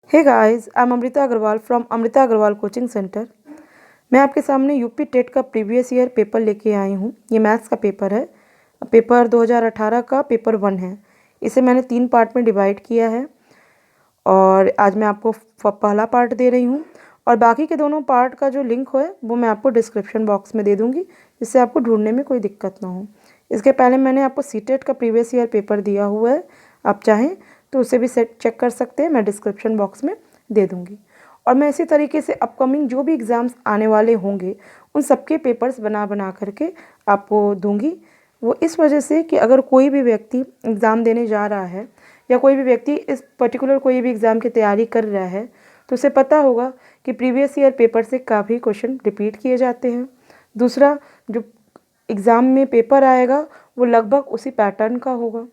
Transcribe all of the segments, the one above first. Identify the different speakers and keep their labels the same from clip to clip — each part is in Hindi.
Speaker 1: Hey guys, I am Amrita Agrawal from Amrita Agrawal coaching centre. मैं आपके सामने यूपी टेट का प्रीवियस ईयर पेपर लेके आई हूँ। ये मैथ्स का पेपर है। पेपर 2018 का पेपर 1 है। इसे मैंने 3 पार्ट में डिवाइड किया है और आज मैं आपको पहला पार्ट दे रही हूँ और बाकी के दोनों पार्ट का जो लिंक है वो मैं आपको डिस्क्रिप्शन बॉक्स में दे दूँगी, जिससे आपको ढूंढने में कोई दिक्कत ना हो। इसके पहले मैंने आपको सीटेट का प्रीवियस ईयर पेपर दिया हुआ है, आप चाहें तो उसे भी चेक कर सकते हैं, मैं डिस्क्रिप्शन बॉक्स में दे दूँगी। और मैं इसी तरीके से अपकमिंग जो भी एग्ज़ाम्स आने वाले होंगे उन सबके पेपर्स बना बना करके आपको दूँगी। वो इस वजह से कि अगर कोई भी व्यक्ति एग्ज़ाम देने जा रहा है या कोई भी व्यक्ति इस पर्टिकुलर कोई भी एग्ज़ाम की तैयारी कर रहा है तो उसे पता होगा कि प्रीवियस ईयर पेपर से काफ़ी क्वेश्चन रिपीट किए जाते हैं। दूसरा, जो एग्ज़ाम में पेपर आएगा वो लगभग उसी पैटर्न का होगा।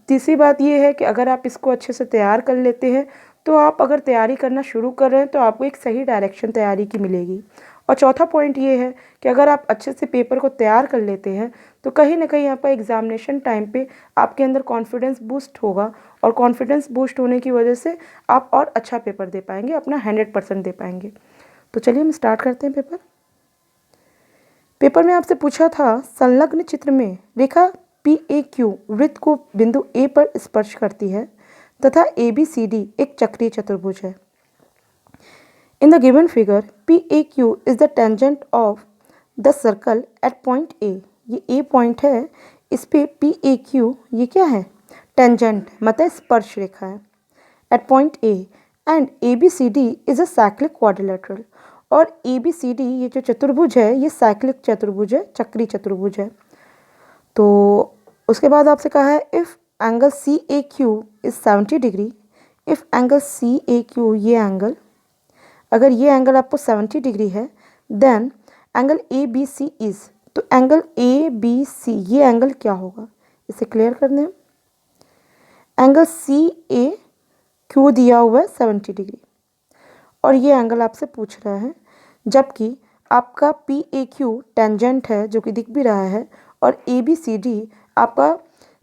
Speaker 1: तीसरी बात ये है कि अगर आप इसको अच्छे से तैयार कर लेते हैं तो आप अगर तैयारी करना शुरू कर रहे हैं तो आपको एक सही डायरेक्शन तैयारी की मिलेगी। और चौथा पॉइंट ये है कि अगर आप अच्छे से पेपर को तैयार कर लेते हैं तो कहीं ना कहीं आपका एग्जामिनेशन टाइम पे आपके अंदर कॉन्फिडेंस बूस्ट होगा और कॉन्फिडेंस बूस्ट होने की वजह से आप और अच्छा पेपर दे पाएंगे, अपना 100% दे पाएंगे। तो चलिए हम स्टार्ट करते हैं पेपर में आपसे पूछा था, संलग्न चित्र में रेखा PAQ वृत्त को बिंदु A पर स्पर्श करती है तथा ABCD एक चक्रीय चतुर्भुज है। In the given figure PAQ is the tangent of the circle eight point A। ये A पॉइंट है, इस पे PAQ ये क्या है? टेंजेंट, मतलब स्पर्श रेखा है at point A and ABCD is a cyclic quadrilateral. और ABCD ये जो चतुर्भुज है ये साइक्लिक चतुर्भुज है, चक्री चतुर्भुज है। तो उसके बाद आपसे कहा है if angle CAQ is 70 degree, if angle CAQ ये एंगल, अगर ये एंगल आपको 70 डिग्री है देन एंगल ABC इज, तो एंगल ABC ये एंगल क्या होगा, इसे क्लियर कर दें। एंगल CAQ दिया हुआ है 70 डिग्री और ये एंगल आपसे पूछ रहा है, जबकि आपका PAQ टेंजेंट है जो कि दिख भी रहा है और ABCD आपका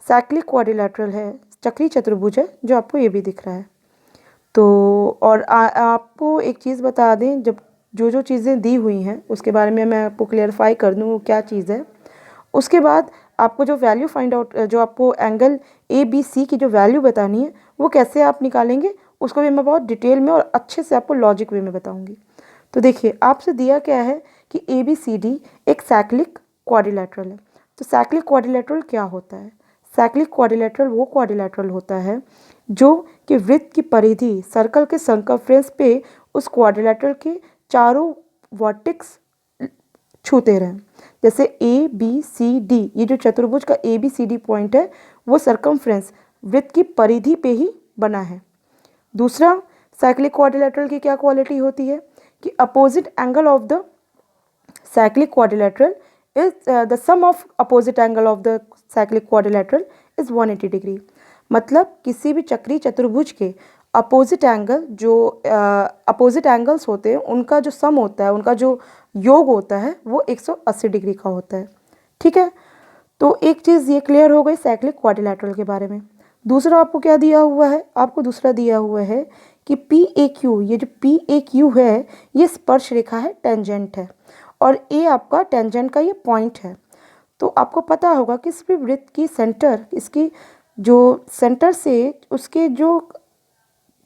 Speaker 1: साइक्लिक क्वाड्रिलेटरल है, चक्री चतुर्भुज है जो आपको ये भी दिख रहा है। तो और आपको एक चीज़ बता दें, जब जो चीज़ें दी हुई हैं उसके बारे में मैं आपको क्लियरफाई कर दूँ वो क्या चीज़ है। उसके बाद आपको जो वैल्यू फाइंड आउट, जो आपको एंगल ABC की जो वैल्यू बतानी है वो कैसे आप निकालेंगे उसको भी मैं बहुत डिटेल में और अच्छे से आपको लॉजिक वे में बताऊंगी। तो देखिए, आपसे दिया क्या है कि ABCD एक साइक्लिक क्वाड्रिलेटरल है। तो साइक्लिक क्वाड्रिलेटरल क्या होता है? साइक्लिक क्वाड्रिलेटरल वो क्वाड्रिलेटरल होता है जो कि वृत्त की परिधि सर्कल के सर्कमफ्रेंस पे उस क्वाड्रिलेटरल के चारों वर्टेक्स छूते रहें। जैसे ABCD, ये जो चतुर्भुज का ABCD पॉइंट है वो सर्कमफ्रेंस वृत्त की परिधि पे ही बना है। दूसरा, साइक्लिक क्वाड्रिलेटरल की क्या क्वालिटी होती है कि opposite angle of the cyclic quadrilateral is the sum of opposite angle of the cyclic quadrilateral is 180 degree. मतलब किसी भी चक्रीय चतुर्भुज के अपोजिट एंगल, जो अपोजिट एंगल्स होते हैं उनका जो सम होता है, उनका जो योग होता है वो 180 डिग्री का होता है। ठीक है, तो एक चीज़ ये क्लियर हो गई साइक्लिक क्वाड्रिलेटरल के बारे में। दूसरा आपको क्या दिया हुआ है? आपको दूसरा दिया हुआ है कि PAQ, ये जो PAQ है ये स्पर्श रेखा है, टेंजेंट है, और A आपका टेंजेंट का ये पॉइंट है। तो आपको पता होगा कि इस वृत्त की सेंटर, इसकी जो सेंटर से उसके जो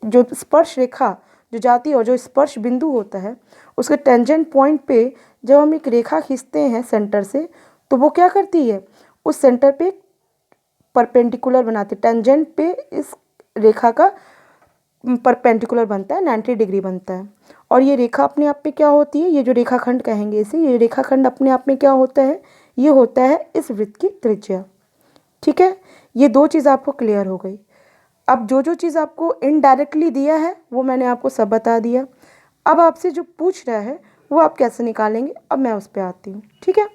Speaker 1: जो स्पर्श रेखा जो जाती है और जो स्पर्श बिंदु होता है उसके टेंजेंट पॉइंट पे जब हम एक रेखा खींचते हैं सेंटर से तो वो क्या करती है, उस सेंटर पे परपेंडिकुलर बनाती है। टेंजेंट पे इस रेखा का परपेंडिकुलर बनता है, 90 डिग्री बनता है। और ये रेखा अपने आप में क्या होती है, ये जो रेखाखंड कहेंगे इसे, ये रेखाखंड अपने आप में क्या होता है, ये होता है इस वृत्त की त्रिज्या। ठीक है, ये दो चीज़ आपको क्लियर हो गई। अब जो चीज़ आपको इनडायरेक्टली दिया है वो मैंने आपको सब बता दिया। अब आपसे जो पूछ रहा है वो आप कैसे निकालेंगे, अब मैं उस पर आती हूँ। ठीक है,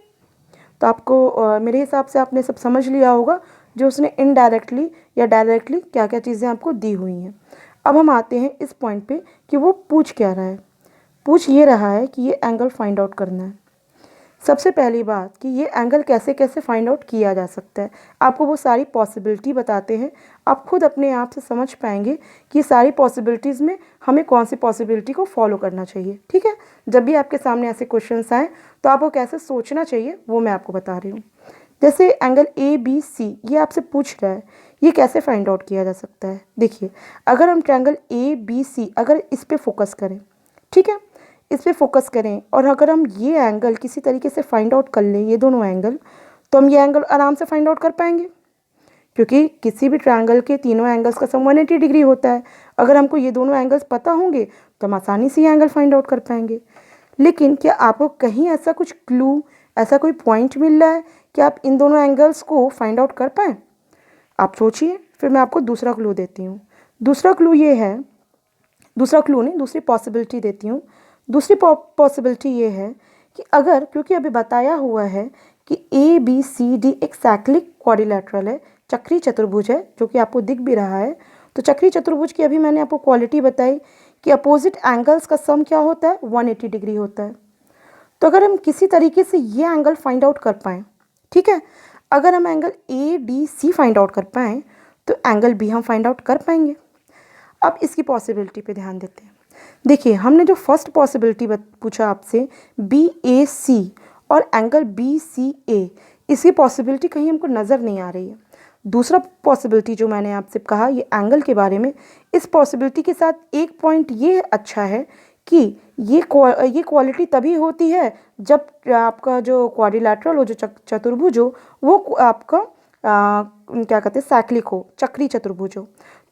Speaker 1: तो आपको मेरे हिसाब से आपने सब समझ लिया होगा जो उसने इनडायरेक्टली या डायरेक्टली क्या क्या चीज़ें आपको दी हुई हैं। अब हम आते हैं इस पॉइंट पे कि वो पूछ क्या रहा है। पूछ ये रहा है कि ये एंगल फाइंड आउट करना है। सबसे पहली बात कि ये एंगल कैसे कैसे फाइंड आउट किया जा सकता है, आपको वो सारी पॉसिबिलिटी बताते हैं। आप खुद अपने आप से समझ पाएंगे कि ये सारी पॉसिबिलिटीज़ में हमें कौन सी पॉसिबिलिटी को फॉलो करना चाहिए। ठीक है, जब भी आपके सामने ऐसे क्वेश्चंस आए तो आपको कैसे सोचना चाहिए वो मैं आपको बता रही हूँ। जैसे एंगल ए बी सी ये आपसे पूछ रहा है, ये कैसे फाइंड आउट किया जा सकता है। देखिए, अगर हम ट्रायंगल ए बी सी अगर इस पे फोकस करें, ठीक है, इस पे फोकस करें और अगर हम ये एंगल किसी तरीके से फाइंड आउट कर लें, ये दोनों एंगल, तो हम ये एंगल आराम से फाइंड आउट कर पाएंगे, क्योंकि किसी भी ट्रायंगल के तीनों एंगल्स का सम 180 डिग्री होता है। अगर हमको ये दोनों एंगल्स पता होंगे तो हम आसानी से ये एंगल फाइंड आउट कर पाएंगे। लेकिन क्या आपको कहीं ऐसा कुछ क्लू, ऐसा कोई पॉइंट मिल रहा है कि आप इन दोनों एंगल्स को फाइंड आउट कर पाएँ? आप सोचिए, फिर मैं आपको दूसरा क्लू देती हूँ। दूसरा क्लू ये है, दूसरा क्लू नहीं, दूसरी पॉसिबिलिटी देती हूँ। दूसरी पॉसिबिलिटी ये है कि अगर, क्योंकि अभी बताया हुआ है कि ए बी सी डी एक साइक्लिक क्वाड्रिलेटरल है, चक्री चतुर्भुज है, जो कि आपको दिख भी रहा है। तो चक्री चतुर्भुज की अभी मैंने आपको क्वालिटी बताई कि अपोजिट एंगल्स का सम क्या होता है, 180 डिग्री होता है। तो अगर हम किसी तरीके से ये एंगल फाइंड आउट कर पाएँ, ठीक है, अगर हम angle A D C find out कर पाएँ तो एंगल बी हम फाइंड आउट कर पाएंगे। अब इसकी पॉसिबिलिटी पे ध्यान देते हैं। देखिए, हमने जो फर्स्ट पॉसिबिलिटी पूछा आपसे बी ए सी और एंगल बी सी ए, इसकी पॉसिबिलिटी कहीं हमको नज़र नहीं आ रही है। दूसरा पॉसिबिलिटी जो मैंने आपसे कहा ये एंगल के बारे में, इस पॉसिबिलिटी के साथ एक पॉइंट ये अच्छा है कि ये क्वालिटी तभी होती है जब आपका जो क्वाड्रिलेटरल हो, जो चतुर्भुज हो, वो आपका क्या कहते हैं, साइक्लिक हो, चक्री चतुर्भुज हो।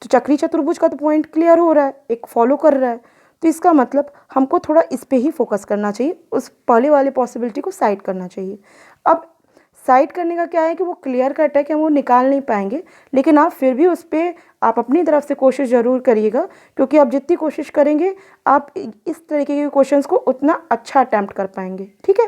Speaker 1: तो चक्री चतुर्भुज का तो पॉइंट क्लियर हो रहा है, एक फॉलो कर रहा है। तो इसका मतलब हमको थोड़ा इस पे ही फोकस करना चाहिए, उस पहले वाले पॉसिबिलिटी को साइड करना चाहिए। अब साइड करने का क्या है कि वो क्लियर कट है कि हम वो निकाल नहीं पाएंगे, लेकिन आप फिर भी उस पर आप अपनी तरफ से कोशिश ज़रूर करिएगा, क्योंकि आप जितनी कोशिश करेंगे आप इस तरीके के क्वेश्चंस को उतना अच्छा अटैम्प्ट कर पाएंगे। ठीक है,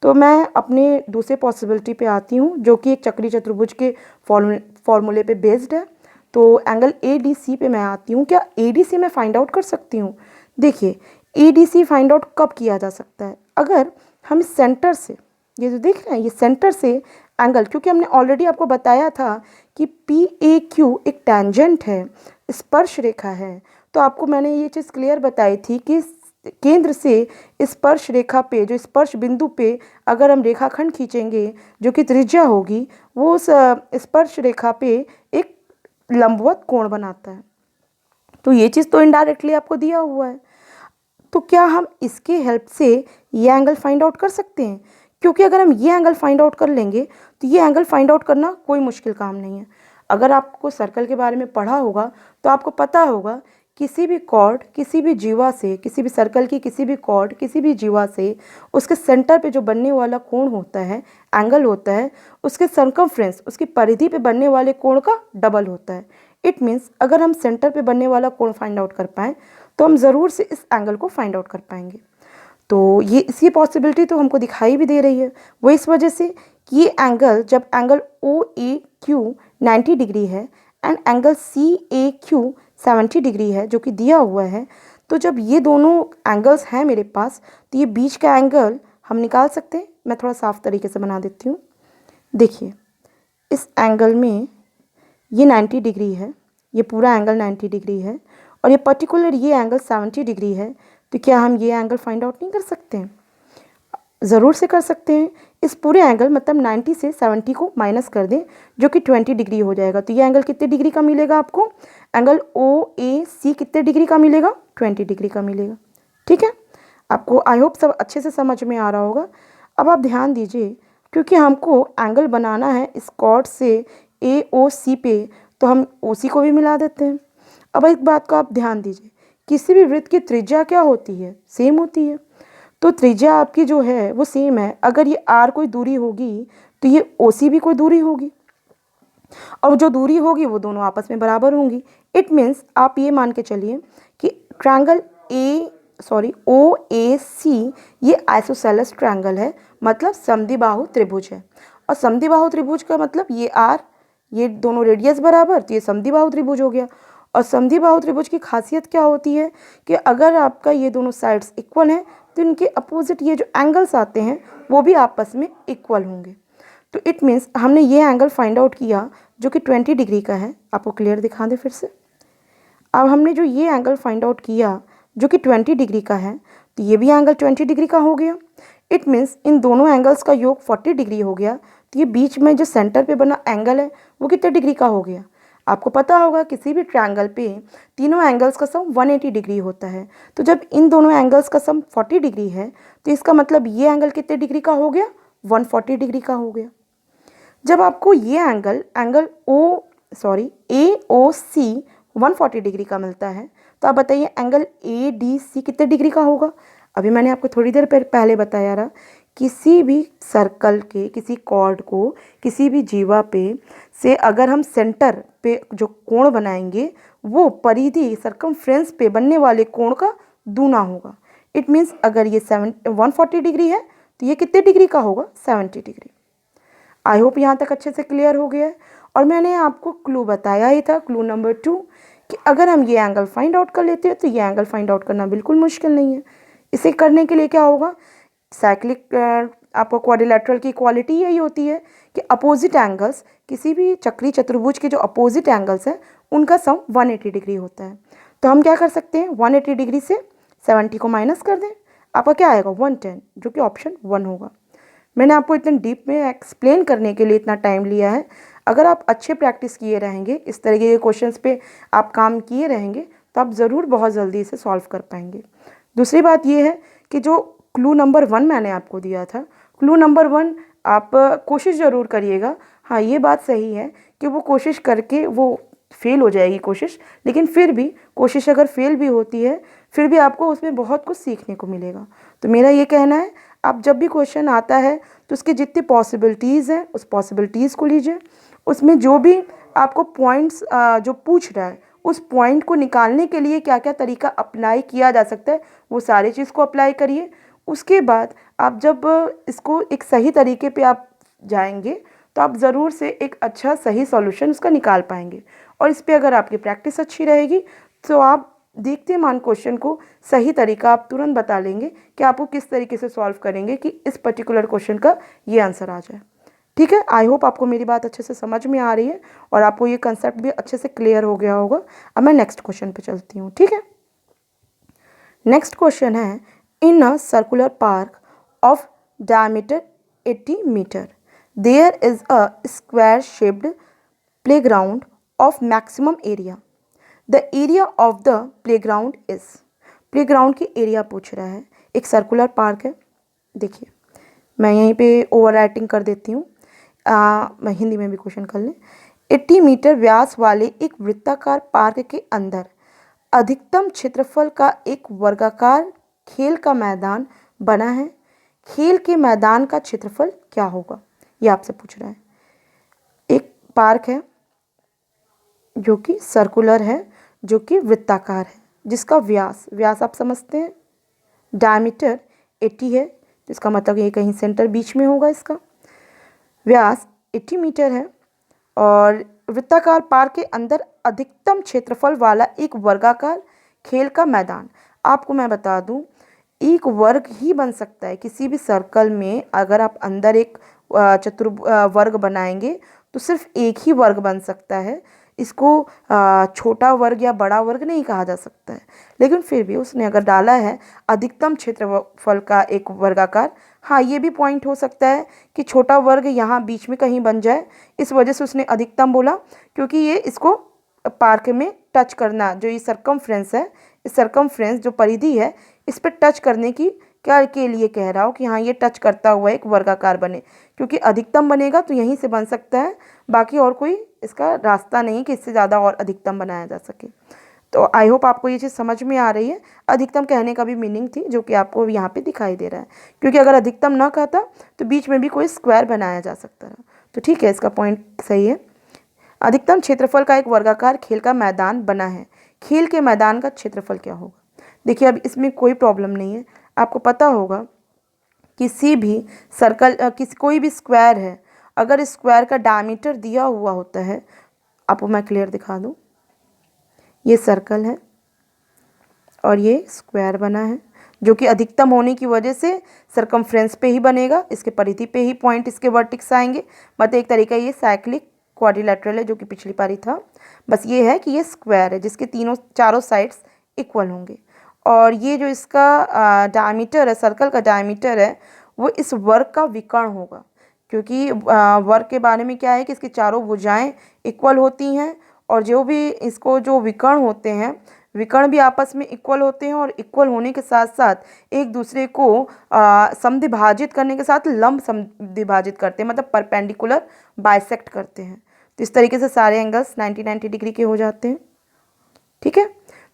Speaker 1: तो मैं अपने दूसरे पॉसिबिलिटी पे आती हूँ, जो कि एक चक्री चतुर्भुज के फॉर्मूले पे बेस्ड है। तो एंगल ए डी सी पे मैं आती हूँ। क्या ए डी सी मैं फाइंड आउट कर सकती हूँ? देखिए, A D C find out कब किया जा सकता है? अगर हम सेंटर से, ये जो देख रहे हैं, ये सेंटर से एंगल, क्योंकि हमने ऑलरेडी आपको बताया था कि पी ए क्यू एक टेंजेंट है, स्पर्श रेखा है। तो आपको मैंने ये चीज़ क्लियर बताई थी कि केंद्र से स्पर्श रेखा पे, जो स्पर्श बिंदु पे अगर हम रेखाखंड खींचेंगे जो कि त्रिज्या होगी, वो उस स्पर्श रेखा पे एक लंबवत कोण बनाता है। तो ये चीज़ तो इनडायरेक्टली आपको दिया हुआ है। तो क्या हम इसके हेल्प से ये एंगल फाइंड आउट कर सकते हैं? क्योंकि अगर हम ये एंगल फाइंड आउट कर लेंगे तो ये एंगल फाइंड आउट करना कोई मुश्किल काम नहीं है। अगर आपको सर्कल के बारे में पढ़ा होगा तो आपको पता होगा, किसी भी कॉर्ड, किसी भी जीवा से, किसी भी सर्कल की किसी भी कॉर्ड, किसी भी जीवा से उसके सेंटर पे जो बनने वाला कोण होता है, एंगल होता है, उसके सर्कमफ्रेंस, उसकी परिधि पे बनने वाले कोण का डबल होता है। इट मीन्स अगर हम सेंटर पे बनने वाला कोण फाइंड आउट कर पाएँ तो हम ज़रूर से इस एंगल को फाइंड आउट कर पाएंगे। तो ये इसकी पॉसिबिलिटी तो हमको दिखाई भी दे रही है। वो इस वजह से कि ये एंगल, जब angle O A Q 90 degree है and angle C A Q 70 degree है, जो कि दिया हुआ है, तो जब ये दोनों एंगल्स हैं मेरे पास, तो ये बीच का एंगल हम निकाल सकते हैं। मैं थोड़ा साफ तरीके से बना देती हूँ। देखिए, इस एंगल में ये 90 डिग्री है, ये पूरा एंगल 90 डिग्री है और ये पर्टिकुलर ये एंगल 70 डिग्री है। तो क्या हम ये एंगल फाइंड आउट नहीं कर सकते हैं? ज़रूर से कर सकते हैं। इस पूरे एंगल, मतलब 90 से 70 को माइनस कर दें, जो कि 20 डिग्री हो जाएगा। तो ये एंगल कितने डिग्री का मिलेगा आपको? एंगल ओ ए सी कितने डिग्री का मिलेगा? 20 डिग्री का मिलेगा। ठीक है, आपको आई होप सब अच्छे से समझ में आ रहा होगा। अब आप ध्यान दीजिए, क्योंकि हमको एंगल बनाना है इस कॉर्ड से ए ओ सी पे, तो हम ओ सी को भी मिला देते हैं। अब एक बात का आप ध्यान दीजिए, किसी भी वृत्त की त्रिज्या क्या होती है? सेम होती है। तो त्रिज्या आपकी जो है वो सेम है। अगर ये आर कोई दूरी होगी तो ये ओ सी भी कोई दूरी होगी, और जो दूरी होगी वो दोनों आपस में बराबर होंगी। इट मीन्स आप ये मान के चलिए कि ट्रायंगल ओ ए सी ये आइसोसेलेस ट्रायंगल है, मतलब समद्विबाहु त्रिभुज है। और समद्विबाहु त्रिभुज का मतलब ये आर, ये दोनों रेडियस बराबर, तो ये समद्विबाहु त्रिभुज हो गया। और समद्विबाहु त्रिभुज की खासियत क्या होती है कि अगर आपका ये दोनों साइड्स इक्वल हैं तो इनके अपोजिट ये जो एंगल्स आते हैं वो भी आपस में इक्वल होंगे। तो इट मीन्स हमने ये एंगल फाइंड आउट किया जो कि 20 डिग्री का है। आपको क्लियर दिखा दें फिर से। अब हमने जो ये एंगल फाइंड आउट किया जो कि 20 डिग्री का है, तो ये भी एंगल 20 डिग्री का हो गया। इट मीन्स इन दोनों एंगल्स का योग 40 डिग्री हो गया। तो ये बीच में जो सेंटर पे बना एंगल है वो कितने डिग्री का हो गया? आपको पता होगा किसी भी ट्रायंगल पे तीनों एंगल्स का सम 180 डिग्री होता है। तो जब इन दोनों एंगल्स का सम 40 डिग्री है तो इसका मतलब ये एंगल कितने डिग्री का हो गया? 140 डिग्री का हो गया। जब आपको ये एंगल ए ओ सी 140 डिग्री का मिलता है तो आप बताइए एंगल ए डी सी कितने डिग्री का होगा? अभी मैंने आपको थोड़ी देर पहले बताया रहा, किसी भी सर्कल के किसी कॉर्ड को किसी भी जीवा पे से अगर हम सेंटर पे जो कोण बनाएंगे वो परिधि सर्कमफ्रेंस पे बनने वाले कोण का दूना होगा। इट मीन्स अगर ये 140 डिग्री है तो ये कितने डिग्री का होगा? 70 डिग्री। आई होप यहाँ तक अच्छे से क्लियर हो गया है। और मैंने आपको क्लू बताया ही था, क्लू नंबर 2, कि अगर हम ये एंगल फाइंड आउट कर लेते हैं तो ये एंगल फाइंड आउट करना बिल्कुल मुश्किल नहीं है। इसे करने के लिए क्या होगा? साइक्लिक आपको क्वाड्रिलेटरल की क्वालिटी यही होती है कि अपोजिट एंगल्स, किसी भी चक्री चतुर्भुज के जो अपोजिट एंगल्स हैं उनका सम 180 डिग्री होता है। तो हम क्या कर सकते हैं? 180 डिग्री से 70 को माइनस कर दें, आपका क्या आएगा? 110, जो कि ऑप्शन 1 होगा। मैंने आपको इतने डीप में एक्सप्लेन करने के लिए इतना टाइम लिया है। अगर आप अच्छे प्रैक्टिस किए रहेंगे, इस तरीके के क्वेश्चंस पे आप काम किए रहेंगे तो आप ज़रूर बहुत जल्दी इसे सॉल्व कर पाएंगे। दूसरी बात ये है कि जो क्लू नंबर 1 मैंने आपको दिया था, क्लू नंबर 1 आप कोशिश ज़रूर करिएगा। हाँ, ये बात सही है कि वो कोशिश करके वो फेल हो जाएगी कोशिश, लेकिन फिर भी कोशिश अगर फेल भी होती है फिर भी आपको उसमें बहुत कुछ सीखने को मिलेगा। तो मेरा ये कहना है, आप जब भी क्वेश्चन आता है तो उसकी जितनी पॉसिबिलिटीज़ हैं उस पॉसिबिलिटीज़ को लीजिए, उसमें जो भी आपको पॉइंट्स जो पूछ रहा है उस पॉइंट को निकालने के लिए क्या क्या तरीका अप्लाई किया जा सकता है वो सारी चीज़ को अप्लाई करिए। उसके बाद आप जब इसको एक सही तरीके पे आप जाएंगे तो आप ज़रूर से एक अच्छा सही सॉल्यूशन उसका निकाल पाएंगे। और इस पर अगर आपकी प्रैक्टिस अच्छी रहेगी तो आप देखते मान क्वेश्चन को सही तरीका आप तुरंत बता लेंगे कि आपको किस तरीके से सॉल्व करेंगे कि इस पर्टिकुलर क्वेश्चन का ये आंसर आ जाए। ठीक है, आई होप आपको मेरी बात अच्छे से समझ में आ रही है और आपको ये कंसेप्ट भी अच्छे से क्लियर हो गया होगा। अब मैं नेक्स्ट क्वेश्चन पे चलती हूँ। ठीक है, नेक्स्ट क्वेश्चन है, in a circular park of diameter 80 metre there is a square shaped playground of maximum area. The area of the playground is. Playground की एरिया पूछ रहा है, एक सर्कुलर पार्क है। देखिए मैं यहीं पे ओवर राइटिंग कर देती हूँ, मैं हिंदी में भी क्वेश्चन कर लें। 80 मीटर व्यास वाले एक वृत्ताकार पार्क के अंदर अधिकतम क्षेत्रफल का एक वर्गाकार खेल का मैदान बना है। खेल के मैदान का क्षेत्रफल क्या होगा? ये आपसे पूछ रहा है। एक पार्क है जो कि सर्कुलर है, जो कि वृत्ताकार है, जिसका व्यास आप समझते हैं, डायमीटर 80 है, जिसका मतलब ये कहीं सेंटर बीच में होगा। इसका व्यास 80 मीटर है और वृत्ताकार पार्क के अंदर अधिकतम क्षेत्रफल वाला एक वर्गाकार खेल का मैदान। आपको मैं बता दूं, एक वर्ग ही बन सकता है किसी भी सर्कल में। अगर आप अंदर एक वर्ग बनाएंगे तो सिर्फ एक ही वर्ग बन सकता है। इसको छोटा वर्ग या बड़ा वर्ग नहीं कहा जा सकता है, लेकिन फिर भी उसने अगर डाला है अधिकतम क्षेत्रफल का एक वर्गाकार, हाँ ये भी पॉइंट हो सकता है कि छोटा वर्ग यहाँ बीच में कहीं बन जाए, इस वजह से उसने अधिकतम बोला, क्योंकि ये इसको पार्क में टच करना, जो ये सर्कमफ्रेंस है, इस सर्कमफ्रेंस जो परिधि है इस पर टच करने की क्या के लिए कह रहा हो कि हाँ ये टच करता हुआ एक वर्गाकार बने, क्योंकि अधिकतम बनेगा तो यहीं से बन सकता है, बाकी और कोई इसका रास्ता नहीं कि इससे ज़्यादा और अधिकतम बनाया जा सके। तो आई होप आपको ये चीज़ समझ में आ रही है। अधिकतम कहने का भी मीनिंग थी जो कि आपको यहाँ पे दिखाई दे रहा है, क्योंकि अगर अधिकतम ना कहता तो बीच में भी कोई स्क्वायर बनाया जा सकता था। तो ठीक है, इसका पॉइंट सही है। अधिकतम क्षेत्रफल का एक वर्गाकार खेल का मैदान बना है। खेल के मैदान का क्षेत्रफल क्या होगा? देखिए अब इसमें कोई प्रॉब्लम नहीं है। आपको पता होगा किसी भी सर्कल कोई भी स्क्वायर है, अगर स्क्वायर का डायमीटर दिया हुआ होता है, आपको मैं क्लियर दिखा दूं, ये सर्कल है और ये स्क्वायर बना है। जो कि अधिकतम होने की वजह से सरकमफ्रेंस पे ही बनेगा, इसके परिधि पे ही पॉइंट इसके वर्टिक्स आएंगे। मतलब एक तरीका ये साइक्लिक क्वाड्रिलेटरल है, जो कि पिछली पारी था। बस ये है कि ये स्क्वायर है जिसके चारों साइड्स इक्वल होंगे। और ये जो इसका डायमीटर है, सर्कल का डायमीटर है, वो इस वर्ग का विकर्ण होगा, क्योंकि वर्ग के बारे में क्या है कि इसकी चारों भुजाएं इक्वल होती हैं, और जो भी इसको जो विकर्ण होते हैं, विकर्ण भी आपस में इक्वल होते हैं, और इक्वल होने के साथ साथ एक दूसरे को समद्विभाजित करने के साथ लंब समद्विभाजित करते हैं, मतलब परपेंडिकुलर बाइसेक्ट करते हैं। तो इस तरीके से सारे एंगल्स 90 डिग्री के हो जाते हैं। ठीक है,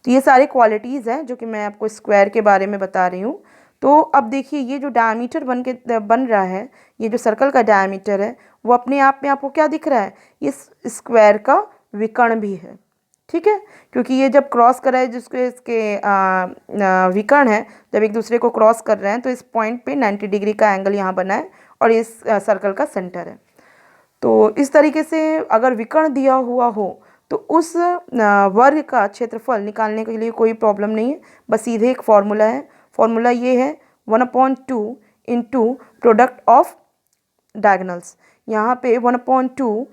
Speaker 1: तो ये सारे क्वालिटीज़ हैं जो कि मैं आपको स्क्वायर के बारे में बता रही हूँ। तो अब देखिए, ये जो डायमीटर बन रहा है, ये जो सर्कल का डायमीटर है, वो अपने आप में आपको क्या दिख रहा है, ये स्क्वायर का विकर्ण भी है। ठीक है, क्योंकि ये जब क्रॉस कर रहा है, जिसके इसके विकर्ण है, जब एक दूसरे को क्रॉस कर रहे हैं, तो इस पॉइंट पे 90 डिग्री का एंगल यहाँ बना है, और इस सर्कल का सेंटर है। तो इस तरीके से अगर विकर्ण दिया हुआ हो तो उस वर्ग का क्षेत्रफल निकालने के लिए कोई प्रॉब्लम नहीं है, बस सीधे एक फॉर्मूला है। फॉर्मूला ये है 1/2 इंटू प्रोडक्ट ऑफ डायगनल्स। यहाँ पे 1/2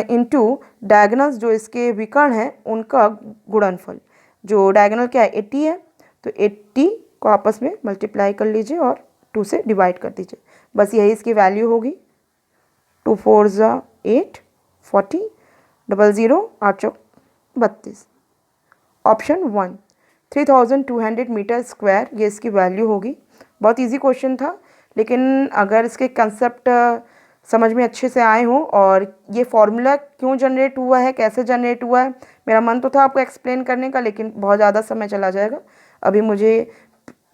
Speaker 1: इंटू डायगनल्स जो इसके विकर्ण है उनका गुणनफल। जो डायगनल क्या है, 80 है, तो 80 को आपस में मल्टीप्लाई कर लीजिए और 2 से डिवाइड कर दीजिए। बस यही इसकी वैल्यू होगी। 2 4 8 40 00 8 32। ऑप्शन 1 3200 मीटर स्क्वायर ये इसकी वैल्यू होगी। बहुत इजी क्वेश्चन था, लेकिन अगर इसके कंसेप्ट समझ में अच्छे से आए हों, और ये फॉर्मूला क्यों जनरेट हुआ है, कैसे जनरेट हुआ है, मेरा मन तो था आपको एक्सप्लेन करने का, लेकिन बहुत ज़्यादा समय चला जाएगा। अभी मुझे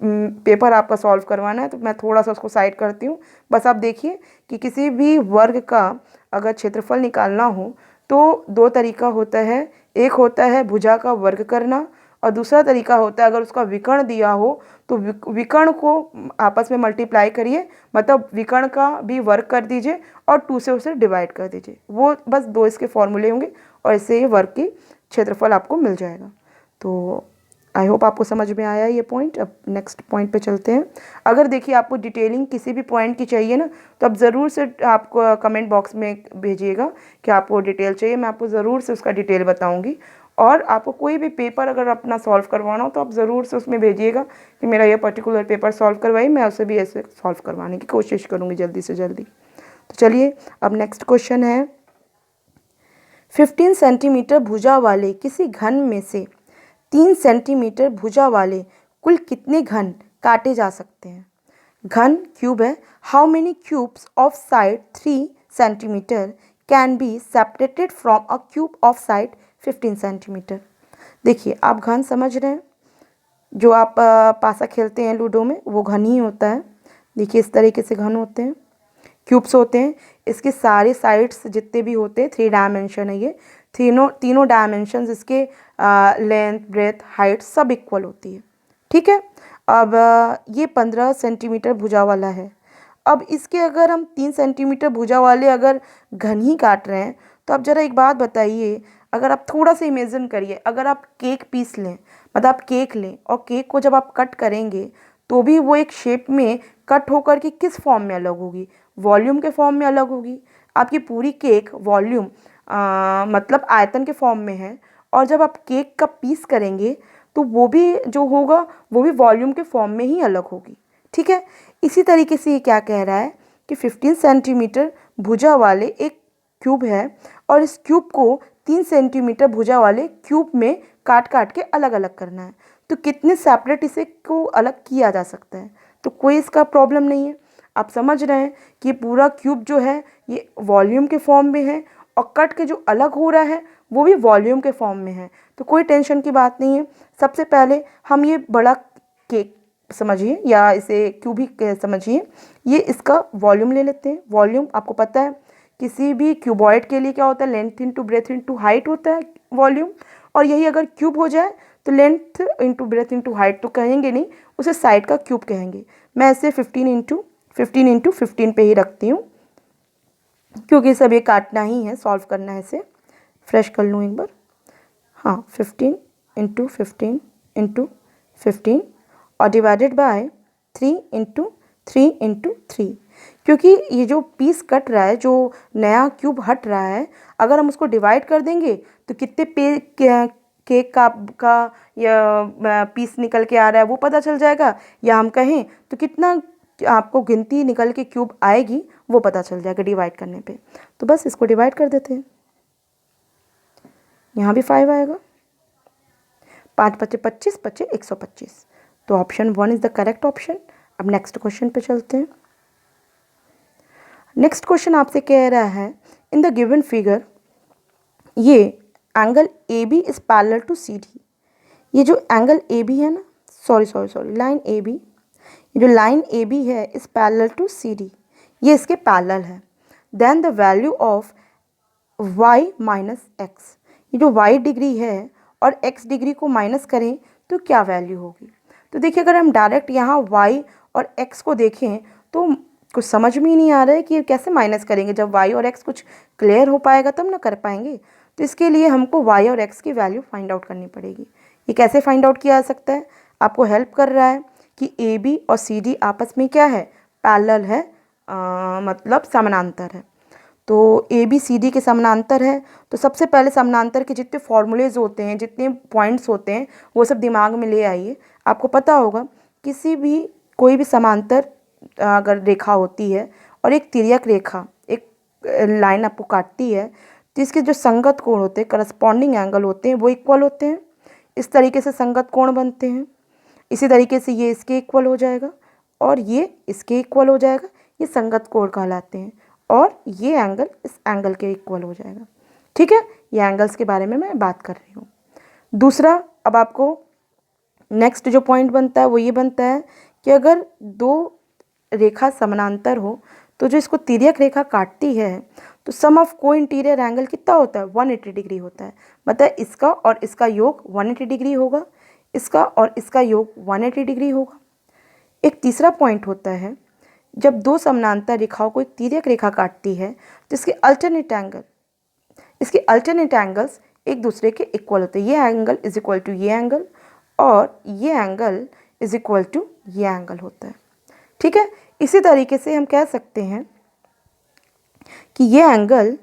Speaker 1: पेपर आपका सॉल्व करवाना है, तो मैं थोड़ा सा उसको साइड करती हूँ। बस आप देखिए कि किसी भी वर्ग का अगर क्षेत्रफल निकालना हो तो 2 तरीका होता है। एक होता है भुजा का वर्ग करना, और दूसरा तरीका होता है अगर उसका विकर्ण दिया हो तो विकर्ण को आपस में मल्टीप्लाई करिए, मतलब विकर्ण का भी वर्ग कर दीजिए और 2 से उसे डिवाइड कर दीजिए। वो बस 2 इसके फॉर्मूले होंगे, और इससे ये वर्ग की क्षेत्रफल आपको मिल जाएगा। तो आई होप आपको समझ में आया ये पॉइंट। अब नेक्स्ट पॉइंट पे चलते हैं। अगर देखिए आपको डिटेलिंग किसी भी पॉइंट की चाहिए ना, तो आप ज़रूर से आपको कमेंट बॉक्स में भेजिएगा कि आपको डिटेल चाहिए, मैं आपको ज़रूर से उसका डिटेल बताऊंगी। और आपको कोई भी पेपर अगर अपना सॉल्व करवाना हो तो आप ज़रूर से उसमें भेजिएगा कि मेरा ये पर्टिकुलर पेपर सॉल्व करवाइए, मैं उसे भी ऐसे सॉल्व करवाने की कोशिश करूँगी जल्दी से जल्दी। तो चलिए अब नेक्स्ट क्वेश्चन है, 15 सेंटीमीटर भुजा वाले किसी घन में से 3 सेंटीमीटर भुजा वाले कुल कितने घन काटे जा सकते हैं। घन क्यूब है। How many cubes of side 3 centimetre can be separated from a cube of side 15 centimetre. देखिए आप घन समझ रहे हैं, जो आप पासा खेलते हैं लूडो में, वो घन ही होता है। देखिए इस तरीके से घन होते हैं, क्यूब्स होते हैं। इसके सारे साइड्स जितने भी होते हैं 3 डायमेंशन है ये, तीनों डायमेंशंस इसके लेंथ ब्रेथ हाइट सब इक्वल होती है। ठीक है, अब ये 15 सेंटीमीटर भुजा वाला है। अब इसके अगर हम 3 सेंटीमीटर भुजा वाले अगर घन ही काट रहे हैं, तो आप ज़रा एक बात बताइए, अगर आप थोड़ा सा इमेजिन करिए, अगर आप केक पीस लें, मतलब आप केक लें और केक को जब आप कट करेंगे तो भी वो एक शेप में कट होकर के किस फॉर्म में अलग होगी, वॉल्यूम के फॉर्म में अलग होगी। आपकी पूरी केक वॉल्यूम मतलब आयतन के फॉर्म में है, और जब आप केक का पीस करेंगे तो वो भी जो होगा वो भी वॉल्यूम के फॉर्म में ही अलग होगी। ठीक है, इसी तरीके से ये क्या कह रहा है कि 15 सेंटीमीटर भुजा वाले एक क्यूब है, और इस क्यूब को 3 सेंटीमीटर भुजा वाले क्यूब में काट काट के अलग अलग करना है। तो कितने सेपरेट इसे को अलग किया जा सकता है, तो कोई इसका प्रॉब्लम नहीं है। आप समझ रहे हैं कि पूरा क्यूब जो है ये वॉल्यूम के फॉर्म में है, और कट के जो अलग हो रहा है वो भी वॉल्यूम के फॉर्म में है, तो कोई टेंशन की बात नहीं है। सबसे पहले हम ये बड़ा केक समझिए, या इसे क्यूब ही समझिए, ये इसका वॉल्यूम ले लेते हैं। वॉल्यूम आपको पता है किसी भी क्यूबॉइड के लिए क्या होता है, length into breadth into height होता है वॉल्यूम। और यही अगर क्यूब हो जाए तो length into breadth into height तो कहेंगे नहीं, उसे साइड का क्यूब कहेंगे। मैं इसे 15 इंटू 15 पे ही रखती हूँ, क्योंकि सब ये काटना ही है, सॉल्व करना है। इसे फ्रेश कर लूँ एक बार। हाँ, 15 इंटू 15 इंटू 15, और डिवाइडेड बाय 3 इंटू 3, क्योंकि ये जो पीस कट रहा है, जो नया क्यूब हट रहा है, अगर हम उसको डिवाइड कर देंगे तो कितने केक का या पीस निकल के आ रहा है वो पता चल जाएगा, या हम कहें तो कितना आपको गिनती निकल के क्यूब आएगी वो पता चल जाएगा डिवाइड करने पे। तो बस इसको डिवाइड कर देते हैं, यहाँ भी 5 आएगा, 5 पचे 25, पचे 125। तो option 1 is the correct option. अब नेक्स्ट क्वेश्चन पे चलते हैं। नेक्स्ट क्वेश्चन आपसे कह रहा है इन द गिवन फिगर ये angle A B is parallel to C D. ये जो एंगल ए बी है ना, सॉरी लाइन ए बी, ये जो लाइन ए बी है is parallel to C D, ये इसके पैरेलल है। Then the value of y minus x, ये जो y डिग्री है और x डिग्री को माइनस करें तो क्या वैल्यू होगी। तो देखिए अगर हम डायरेक्ट यहाँ y और x को देखें तो कुछ समझ में ही नहीं आ रहा है कि कैसे माइनस करेंगे। जब y और x कुछ क्लियर हो पाएगा तब ना कर पाएंगे। तो इसके लिए हमको y और x की वैल्यू फाइंड आउट करनी पड़ेगी। ये कैसे फाइंड आउट किया जा सकता है, आपको हेल्प कर रहा है कि ए बी और सी डी आपस में क्या है, पैरेलल है, मतलब समानांतर है। तो ए बी सी डी के समानांतर है, तो सबसे पहले समानांतर के जितने फॉर्मूलेज होते हैं, जितने पॉइंट्स होते हैं, वो सब दिमाग में ले आइए। आपको पता होगा किसी भी कोई भी समांतर अगर रेखा होती है और एक तिर्यक रेखा एक लाइन आपको काटती है, तो इसके जो संगत कोण होते हैं, करस्पॉन्डिंग एंगल होते हैं, वो इक्वल होते हैं। इस तरीके से संगत कोण बनते हैं। इसी तरीके से ये इसके इक्वल हो जाएगा और ये इसके इक्वल हो जाएगा, ये संगत कोण कहलाते हैं। और ये एंगल इस एंगल के इक्वल हो जाएगा। ठीक है, ये एंगल्स के बारे में मैं बात कर रही हूँ। दूसरा, अब आपको नेक्स्ट जो पॉइंट बनता है वो ये बनता है कि अगर दो रेखा समानांतर हो तो जो इसको तिर्यक रेखा काटती है तो सम ऑफ को इंटीरियर एंगल कितना होता है, 180 डिग्री होता है। मतलब इसका और इसका योग 180 डिग्री होगा, इसका और इसका योग 180 डिग्री होगा। एक तीसरा पॉइंट होता है, जब दो समानांतर रेखाओं को एक तिर्यक रेखा काटती है तो इसके अल्टरनेट एंगल्स एक दूसरे के इक्वल होते हैं। ये एंगल इज इक्वल टू ये एंगल और ये एंगल इज इक्वल टू ये एंगल होता है। ठीक है, इसी तरीके से हम कह सकते हैं कि ये एंगल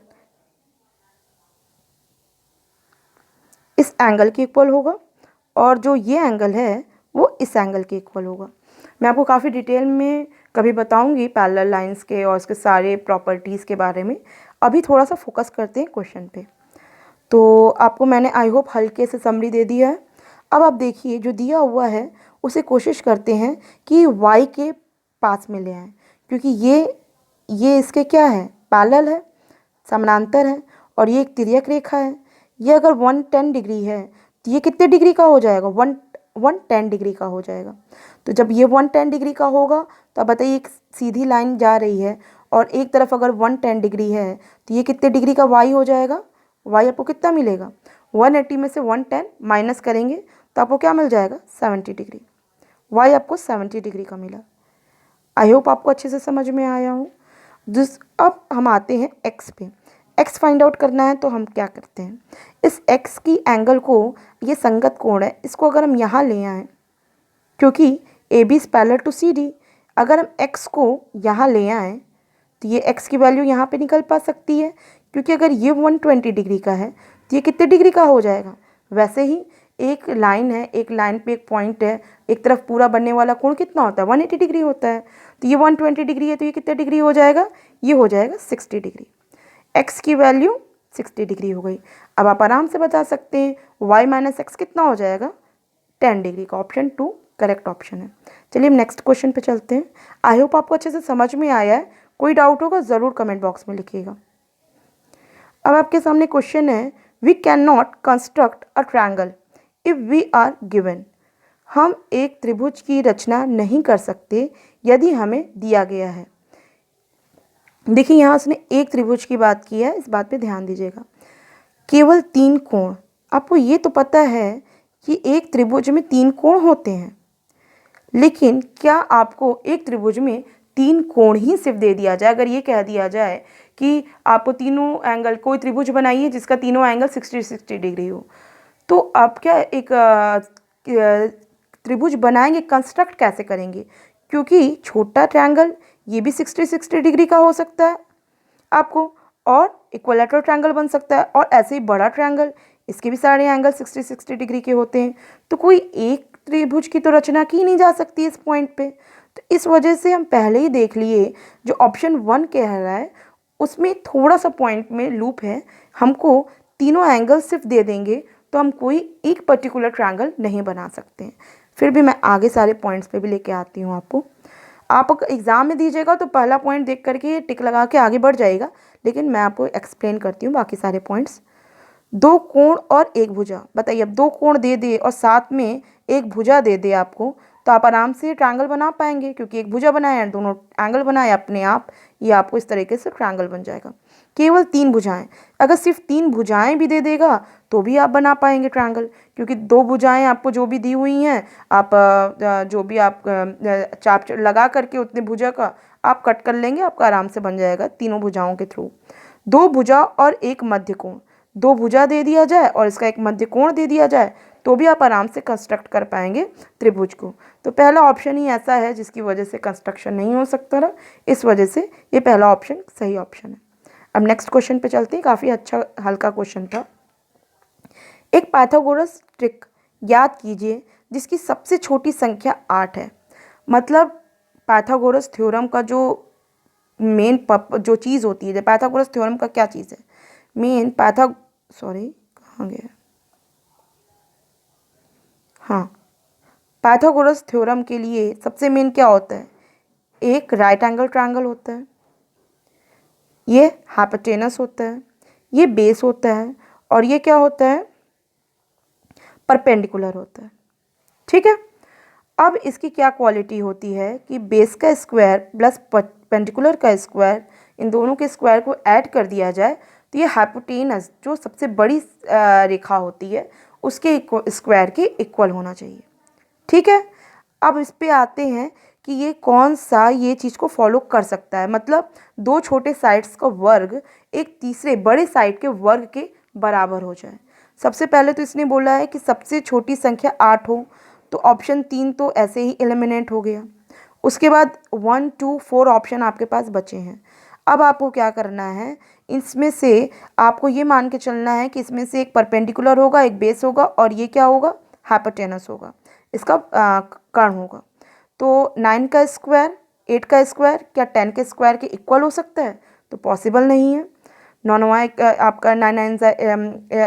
Speaker 1: इस एंगल के इक्वल होगा और जो ये एंगल है वो इस एंगल के इक्वल होगा। मैं आपको काफ़ी डिटेल में कभी बताऊंगी पैरेलल लाइंस के और उसके सारे प्रॉपर्टीज़ के बारे में। अभी थोड़ा सा फोकस करते हैं क्वेश्चन पे। तो आपको मैंने आई होप हल्के से समरी दे दिया है। अब आप देखिए जो दिया हुआ है उसे कोशिश करते हैं कि y के पास में ले आएँ, क्योंकि ये इसके क्या है, पैरेलल है, समानांतर है और ये एक तिर्यक रेखा है। ये अगर 110 डिग्री है तो ये कितने डिग्री का हो जाएगा, 110 डिग्री का हो जाएगा। तो जब ये 110 डिग्री का होगा तो अब बताइए एक सीधी लाइन जा रही है और एक तरफ अगर 110 डिग्री है तो ये कितने डिग्री का y हो जाएगा। y आपको कितना मिलेगा, 180 में से 110 माइनस करेंगे तो आपको क्या मिल जाएगा, 70 डिग्री। y आपको 70 डिग्री का मिला। आई होप आपको अच्छे से समझ में आया हो। अब हम आते हैं x पे। x फाइंड आउट करना है तो हम क्या करते हैं, इस x की एंगल को, ये संगत कोण है, इसको अगर हम यहाँ ले आएँ, क्योंकि A B is parallel to C D, अगर हम x को यहाँ ले आएँ तो ये x की वैल्यू यहाँ पे निकल पा सकती है, क्योंकि अगर ये 120 डिग्री का है तो ये कितने डिग्री का हो जाएगा। वैसे ही एक लाइन है, एक लाइन पे एक पॉइंट है, एक तरफ पूरा बनने वाला कोण कितना होता है, 180 डिग्री होता है। तो ये 120 डिग्री है तो ये कितने डिग्री हो जाएगा, ये हो जाएगा 60 डिग्री। x की वैल्यू 60 डिग्री हो गई। अब आप आराम से बता सकते हैं y माइनस एक्स कितना हो जाएगा, 10 डिग्री का। ऑप्शन 2 करेक्ट ऑप्शन है। चलिए हम नेक्स्ट क्वेश्चन पे चलते हैं। आई होप आपको अच्छे से समझ में आया है। कोई डाउट होगा ज़रूर कमेंट बॉक्स में लिखिएगा। अब आपके सामने क्वेश्चन है, we can not construct a triangle if we are given. हम एक त्रिभुज की रचना नहीं कर सकते यदि हमें दिया गया है। देखिए यहाँ उसने एक त्रिभुज की बात की है, इस बात पे ध्यान दीजिएगा। केवल 3 कोण, आपको ये तो पता है कि एक त्रिभुज में 3 कोण होते हैं, लेकिन क्या आपको एक त्रिभुज में 3 कोण ही सिर्फ दे दिया जाए, अगर ये कह दिया जाए कि आपको तीनों एंगल, कोई त्रिभुज बनाइए जिसका तीनों एंगल 60 डिग्री हो, तो आप क्या एक त्रिभुज बनाएंगे, कंस्ट्रक्ट कैसे करेंगे, क्योंकि छोटा ट्रायंगल ये भी 60-60 डिग्री का हो सकता है आपको, और इक्विलैटरल ट्रायंगल बन सकता है, और ऐसे ही बड़ा ट्रायंगल इसके भी सारे एंगल 60-60 डिग्री के होते हैं। तो कोई एक त्रिभुज की तो रचना की नहीं जा सकती इस पॉइंट पे। तो इस वजह से हम पहले ही देख लिए जो ऑप्शन 1 कह रहा है उसमें थोड़ा सा पॉइंट में लूप है, हमको तीनों एंगल सिर्फ दे देंगे तो हम कोई एक पर्टिकुलर ट्रायंगल नहीं बना सकते हैं। फिर भी मैं आगे सारे पॉइंट्स पे भी लेके आती हूँ आपको। आप एग्ज़ाम में दीजिएगा तो पहला पॉइंट देख करके टिक लगा के आगे बढ़ जाएगा, लेकिन मैं आपको एक्सप्लेन करती हूँ बाकी सारे पॉइंट्स। दो कोण और एक भुजा, बताइए अब दो कोण दे दे और साथ में एक भुजा दे दे आपको, तो आप आराम से ट्रायंगल बना पाएंगे, क्योंकि एक भुजा बनाया दोनों एंगल बनाए अपने आप, ये आपको इस तरीके से ट्रायंगल बन जाएगा। केवल 3 भुजाएं, अगर सिर्फ 3 भुजाएं भी दे देगा तो भी आप बना पाएंगे ट्रायंगल, क्योंकि 2 भुजाएं आपको जो भी दी हुई हैं आप जो भी आप चाप लगा करके उतने भुजा का आप कट कर लेंगे, आपका आराम से बन जाएगा तीनों भुजाओं के थ्रू। 2 भुजा और एक मध्य कोण, 2 भुजा दे दिया जाए और इसका एक मध्य कोण दे दिया जाए तो भी आप आराम से कंस्ट्रक्ट कर पाएंगे त्रिभुज को। तो पहला ऑप्शन ही ऐसा है जिसकी वजह से कंस्ट्रक्शन नहीं हो सकता था, इस वजह से ये पहला ऑप्शन सही ऑप्शन है। अब नेक्स्ट क्वेश्चन पे चलते हैं, काफ़ी अच्छा हल्का क्वेश्चन था। एक पाइथागोरस ट्रिक याद कीजिए जिसकी सबसे छोटी संख्या 8 है। मतलब पाइथागोरस थ्योरम का जो मेन जो चीज़ होती है, पाइथागोरस थ्योरम का क्या चीज़ है मेन, कहाँ गया, हाँ, पाइथागोरस थ्योरम के लिए सबसे मेन क्या होता है, एक राइट एंगल ट्रायंगल होता है, ये हाइपोटेनस होता है, ये बेस होता है, और ये क्या होता है, परपेंडिकुलर होता है। ठीक है, अब इसकी क्या क्वालिटी होती है कि बेस का स्क्वायर प्लस परपेंडिकुलर का स्क्वायर, इन दोनों के स्क्वायर को ऐड कर दिया जाए तो ये हाइपोटेनस जो सबसे बड़ी रेखा होती है उसके स्क्वायर के इक्वल होना चाहिए। ठीक है, अब इस पे आते हैं कि ये कौन सा ये चीज़ को फॉलो कर सकता है, मतलब दो छोटे साइड्स का वर्ग एक तीसरे बड़े साइड के वर्ग के बराबर हो जाए। सबसे पहले तो इसने बोला है कि सबसे छोटी संख्या 8 हो, तो ऑप्शन 3 तो ऐसे ही एलिमिनेट हो गया। उसके बाद 1, 2, 4 ऑप्शन आपके पास बचे हैं। अब आपको क्या करना है, इसमें से आपको ये मान के चलना है कि इसमें से एक परपेंडिकुलर होगा, एक बेस होगा, और ये क्या होगा, हाइपोटेनस होगा, इसका कर्ण होगा। तो 9 का स्क्वायर 8 का स्क्वायर क्या 10 के स्क्वायर के इक्वल हो सकता है, तो पॉसिबल नहीं है। 9 9 आपका 9 9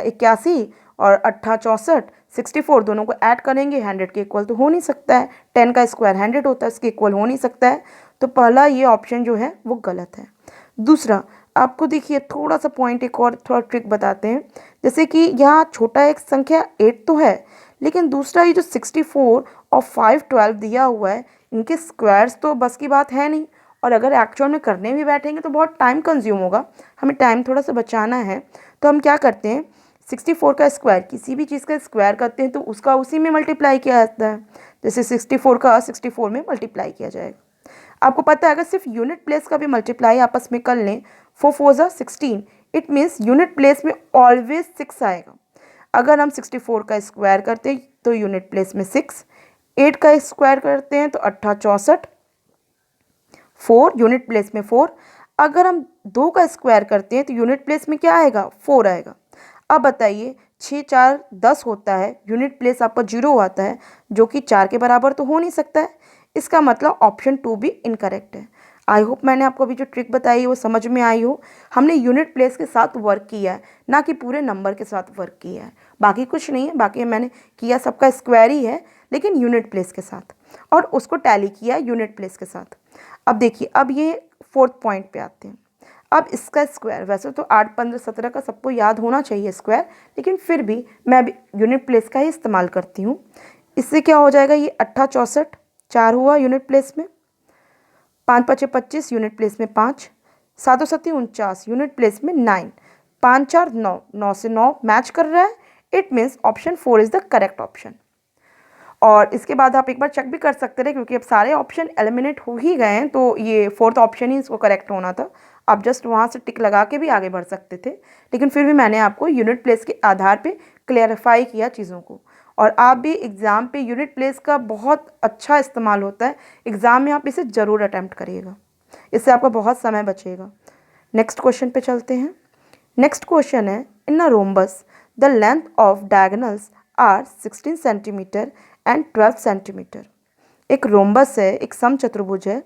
Speaker 1: 81 और 8 64 64, दोनों को ऐड करेंगे 100 के इक्वल तो हो नहीं सकता है। 10 का स्क्वायर 100 होता है, इसके इक्वल हो नहीं सकता है। तो पहला ये ऑप्शन जो है वो गलत है। दूसरा, आपको देखिए थोड़ा सा पॉइंट, एक और थोड़ा ट्रिक बताते हैं। जैसे कि यहाँ छोटा एक संख्या 8 तो है, लेकिन दूसरा ये जो 64 और 512 दिया हुआ है, इनके स्क्वायर्स तो बस की बात है नहीं, और अगर एक्चुअल में करने भी बैठेंगे तो बहुत टाइम कंज्यूम होगा, हमें टाइम थोड़ा सा बचाना है। तो हम क्या करते हैं, 64 का स्क्वायर, किसी भी चीज़ का स्क्वायर करते हैं तो उसका उसी में मल्टीप्लाई किया जाता है। जैसे 64 का 64 में मल्टीप्लाई किया जाएगा। आपको पता है अगर सिर्फ यूनिट प्लेस का भी मल्टीप्लाई आपस में कर लें, 4 4 16, इट मीन्स यूनिट प्लेस में ऑलवेज 6 आएगा। अगर हम 64 का स्क्वायर करते हैं तो यूनिट प्लेस में 6, 8 का स्क्वायर करते हैं तो 8 64, 4 यूनिट प्लेस में 4। अगर हम 2 का स्क्वायर करते हैं तो यूनिट प्लेस में क्या आएगा, 4 आएगा। अब बताइए 6 4 10 होता है, यूनिट प्लेस आपका 0 आता है, जो कि 4 के बराबर तो हो नहीं सकता है। इसका मतलब ऑप्शन 2 भी इनकरेक्ट है। आई होप मैंने आपको अभी जो ट्रिक बताई है वो समझ में आई हो। हमने यूनिट प्लेस के साथ वर्क किया है, ना कि पूरे नंबर के साथ वर्क किया है। बाकी कुछ नहीं है, बाकी मैंने किया सबका स्क्वायर ही है, लेकिन यूनिट प्लेस के साथ, और उसको टैली किया यूनिट प्लेस के साथ। अब देखिए, अब ये 4th पॉइंट पे आते हैं। अब इसका स्क्वायर, वैसे तो 8 15 17 का सबको याद होना चाहिए स्क्वायर, लेकिन फिर भी मैं अभी यूनिट प्लेस का ही इस्तेमाल करती हूँ। इससे क्या हो जाएगा, ये 8 64 4 हुआ यूनिट प्लेस में, 5 5 25 यूनिट प्लेस में 5, 7 7 49 यूनिट प्लेस में 9, 5 4 9, 9 से 9 मैच कर रहा है। It means option 4 is the correct option. और इसके बाद आप एक बार चेक भी कर सकते थे, क्योंकि अब सारे ऑप्शन एलिमिनेट हो ही गए हैं, तो ये 4th ऑप्शन ही इसको करेक्ट होना था। आप जस्ट वहाँ से टिक लगा के भी आगे बढ़ सकते थे, लेकिन फिर भी मैंने आपको यूनिट प्लेस के आधार पे क्लेरिफाई किया चीज़ों को। और आप भी एग्ज़ाम पे यूनिट प्लेस का बहुत अच्छा इस्तेमाल होता है, एग्ज़ाम में आप इसे ज़रूर अटैम्प्ट करिएगा, इससे आपका बहुत समय बचेगा। नेक्स्ट क्वेश्चन पे चलते हैं। नेक्स्ट क्वेश्चन है, in a rhombus the length of diagonals are 16 centimetre and 12 centimetre. एक रोम्बस है, एक समचतुर्भुज है।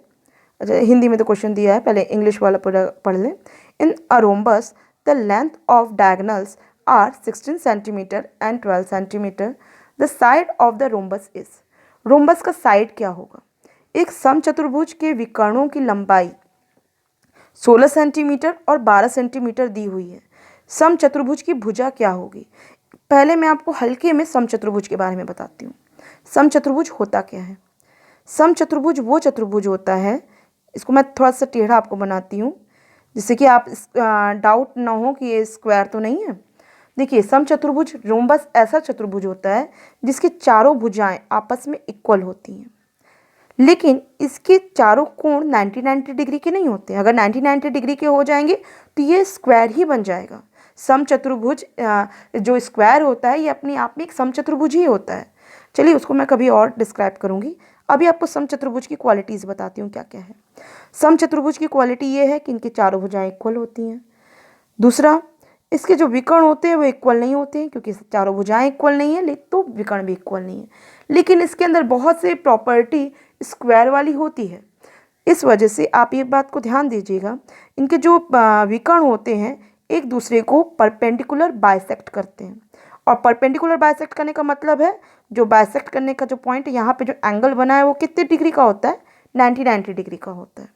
Speaker 1: अच्छा, हिंदी में तो क्वेश्चन दिया है, पहले इंग्लिश वाला पूरा पढ़ लें। In a rhombus the length of diagonals are 16 centimetre and 12 centimetre. The side of the rhombus is. Rhombus का साइड क्या होगा? एक समचतुर्भुज के विकर्णों की लंबाई 16 सेंटीमीटर और 12 सेंटीमीटर दी हुई है। समचतुर्भुज की भुजा क्या होगी? पहले मैं आपको हल्के में समचतुर्भुज के बारे में बताती हूँ। समचतुर्भुज होता क्या है? समचतुर्भुज वो चतुर्भुज होता है, इसको मैं थोड़ा सा टेढ़ा आपको बनाती हूँ जिससे कि आप डाउट ना हो कि ये स्क्वायर तो नहीं है। देखिए, समचतुर्भुज रोम्बस ऐसा चतुर्भुज होता है जिसकी चारों भुजाएं आपस में इक्वल होती हैं, लेकिन इसके चारों कोण 90-90 डिग्री के नहीं होते। अगर 90-90 डिग्री के हो जाएंगे तो ये स्क्वायर ही बन जाएगा। समचतुर्भुज जो स्क्वायर होता है ये अपने आप में एक समचतुर्भुज ही होता है। चलिए, उसको मैं कभी और डिस्क्राइब करूँगी। अभी आपको समचतुर्भुज की क्वालिटीज़ बताती हूँ क्या क्या है। समचतुर्भुज की क्वालिटी ये है कि इनकी चारों भुजाएं इक्वल होती हैं। दूसरा, इसके जो विकर्ण होते हैं वो इक्वल नहीं होते हैं, क्योंकि चारों भुजाएं इक्वल नहीं है तो विकर्ण भी इक्वल नहीं है। लेकिन इसके अंदर बहुत से प्रॉपर्टी स्क्वायर वाली होती है। इस वजह से आप ये बात को ध्यान दीजिएगा, इनके जो विकर्ण होते हैं एक दूसरे को परपेंडिकुलर बाइसेक्ट करते हैं। और परपेंडिकुलर बाइसेक्ट करने का मतलब है, जो बाइसेक्ट करने का जो पॉइंट है, यहाँ पे जो एंगल बना है वो कितने डिग्री का होता है? 90-90 डिग्री का होता है।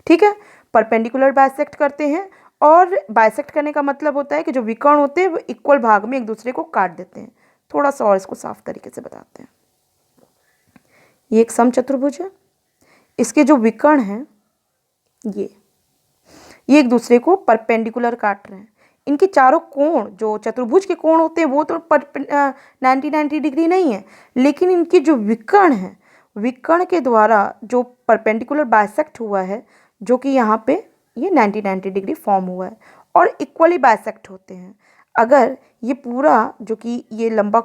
Speaker 1: ठीक है, परपेंडिकुलर बाइसेक्ट करते हैं। और बाइसेक्ट करने का मतलब होता है कि जो विकर्ण होते हैं वो इक्वल भाग में एक दूसरे को काट देते हैं। थोड़ा सा और इसको साफ तरीके से बताते हैं। ये एक समचतुर्भुज है, इसके जो विकर्ण हैं ये एक दूसरे को परपेंडिकुलर काट रहे हैं। इनके चारों कोण, जो चतुर्भुज के कोण होते हैं वो तो 90-90 डिग्री नहीं है, लेकिन इनकी जो विकर्ण है, विकर्ण के द्वारा जो परपेंडिकुलर बाइसेक्ट हुआ है, जो कि यहाँ पे ये 90-90 डिग्री फॉर्म हुआ है और इक्वली बाइसेक्ट होते हैं। अगर ये पूरा जो कि ये लंबा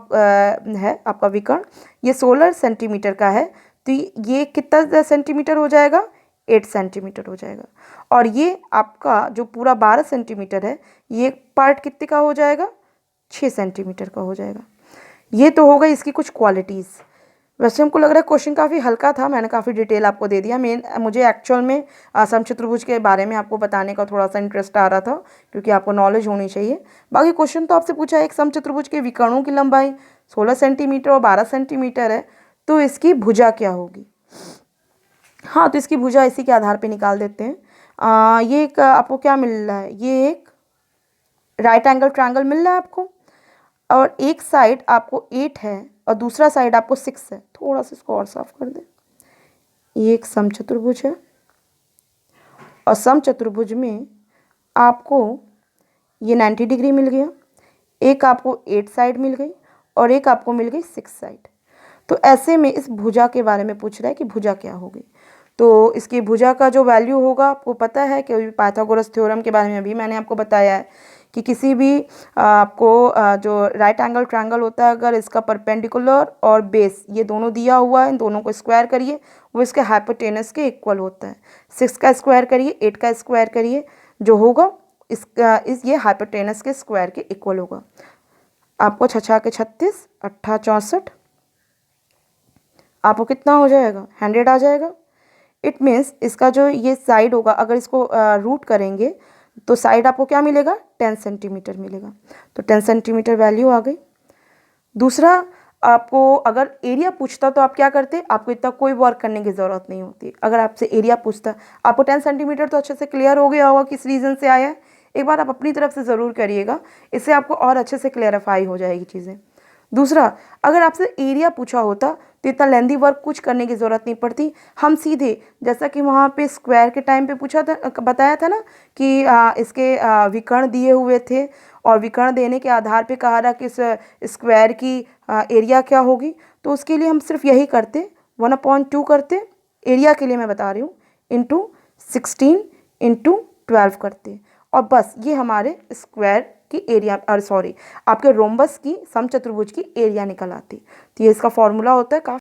Speaker 1: है आपका विकर्ण, ये 16 सेंटीमीटर का है, तो ये कितना सेंटीमीटर हो जाएगा? 8 सेंटीमीटर हो जाएगा। और ये आपका जो पूरा 12 सेंटीमीटर है, ये पार्ट कितने का हो जाएगा? 6 सेंटीमीटर का हो जाएगा। ये तो हो गई इसकी कुछ क्वालिटीज़। वैसे हमको लग रहा है क्वेश्चन काफ़ी हल्का था, मैंने काफ़ी डिटेल आपको दे दिया। मुझे एक्चुअल में समचतुर्भुज के बारे में आपको बताने का थोड़ा सा इंटरेस्ट आ रहा था, क्योंकि आपको नॉलेज होनी चाहिए। बाकी क्वेश्चन तो आपसे पूछा है, एक समचतुर्भुज के विकर्णों की लंबाई 16 सेंटीमीटर और 12 सेंटीमीटर है, तो इसकी भुजा क्या होगी? हाँ, तो इसकी भुजा इसी के आधार पर निकाल देते हैं। ये एक आपको क्या मिल रहा है? ये एक राइट एंगल ट्रायंगल मिल रहा है आपको, और एक साइड आपको 8 है और दूसरा साइड आपको 6 है। थोड़ा सा इसको और साफ कर दें। ये एक समचतुर्भुज है और समचतुर्भुज में आपको ये 90 डिग्री मिल गया, एक आपको 8 साइड मिल गई और एक आपको मिल गई 6 साइड। तो ऐसे में इस भुजा के बारे में पूछ रहा है कि भुजा क्या होगी। तो इसकी भुजा का जो वैल्यू होगा आपको पता है कि पाइथागोरस थ्योरम के बारे में भी मैंने आपको बताया है कि किसी भी आपको जो राइट एंगल ट्रायंगल होता है, अगर इसका परपेंडिकुलर और बेस ये दोनों दिया हुआ है, इन दोनों को स्क्वायर करिए, वो इसके हाइपोटेनस के इक्वल होता है। 6 का स्क्वायर करिए, 8 का स्क्वायर करिए, जो होगा ये हाइपोटेनस के स्क्वायर के इक्वल होगा। आपको 6 के 36, 8 64, आपको कितना हो जाएगा? 100 आ जाएगा। इट मीन्स इसका जो ये साइड होगा, अगर इसको रूट करेंगे तो साइड आपको क्या मिलेगा? 10 सेंटीमीटर मिलेगा। तो 10 सेंटीमीटर वैल्यू आ गई। दूसरा, आपको अगर एरिया पूछता तो आप क्या करते? आपको इतना कोई वर्क करने की ज़रूरत नहीं होती। अगर आपसे एरिया पूछता, आपको 10 सेंटीमीटर तो अच्छे से क्लियर हो गया होगा किस रीज़न से आया है। एक बार आप अपनी तरफ से ज़रूर करिएगा, इससे आपको और अच्छे से क्लियरिफाई हो जाएगी चीज़ें। दूसरा, अगर आपसे एरिया पूछा होता तो इतना लेंदी वर्क कुछ करने की ज़रूरत नहीं पड़ती। हम सीधे, जैसा कि वहाँ पे स्क्वायर के टाइम पे पूछा था, बताया था ना कि इसके विकर्ण दिए हुए थे और विकर्ण देने के आधार पे कहा रहा कि इस स्क्वायर की एरिया क्या होगी। तो उसके लिए हम सिर्फ यही करते, 1/2 करते, एरिया के लिए मैं बता रही हूँ, इंटू 16 इंटू 12 करते, और बस ये हमारे स्क्वायर की एरिया, और सॉरी, आपके रोम्बस की समचतुर्भुज की एरिया निकल आती। तो ये इसका फॉर्मूला होता है।